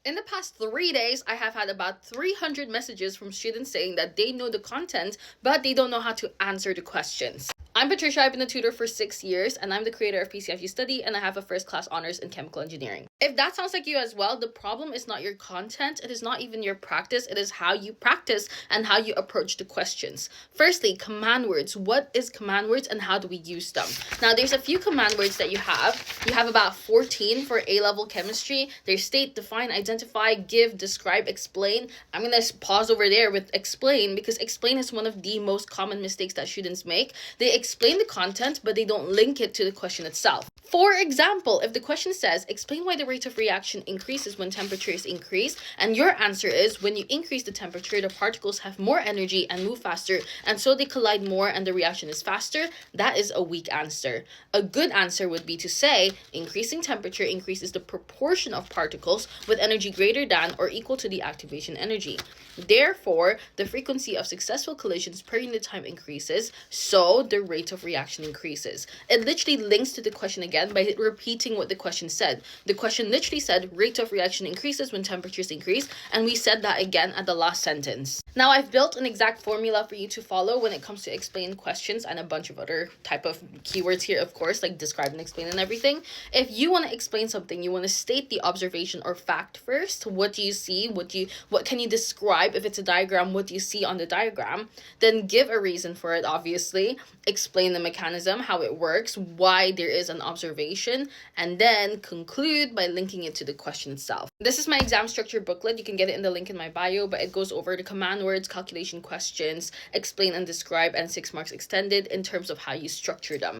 In the past 3 days, I have had about 300 messages from students saying that they know the content, but they don't know how to answer the questions. I'm Patricia. I've been a tutor for 6 years, and I'm the creator of PCF You Study, and I have a first class honors in chemical engineering. If that sounds like you as well, the problem is not your content, it is not even your practice, it is how you practice and how you approach the questions. Firstly, command words. What is command words and how do we use them? Now, there's a few command words that you have. You have about 14 for A-level chemistry. There's state, define, identify, give, describe, explain. I'm gonna pause over there with explain because explain is one of the most common mistakes that students make. They explain the content, but they don't link it to the question itself. For example, if the question says, explain why the rate of reaction increases when temperature is increased, and your answer is, when you increase the temperature, the particles have more energy and move faster, and so they collide more and the reaction is faster, that is a weak answer. A good answer would be to say, increasing temperature increases the proportion of particles with energy greater than or equal to the activation energy. Therefore, the frequency of successful collisions per unit time increases, so the rate of reaction increases. It literally links to the question again by repeating what the question said. The question literally said, rate of reaction increases when temperatures increase, and we said that again at the last sentence. Now, I've built an exact formula for you to follow when it comes to explain questions and a bunch of other type of keywords here, of course, like describe and explain and everything. If you want to explain something, you want to state the observation or fact first. What do you see? What can you describe? If it's a diagram, what do you see on the diagram? Then give a reason for it, obviously. Explain the mechanism, how it works, why there is an observation, and then conclude by linking it to the question itself. This is my exam structure booklet. You can get it in the link in my bio, but it goes over the command words, calculation questions, explain and describe, and 6 marks extended in terms of how you structure them.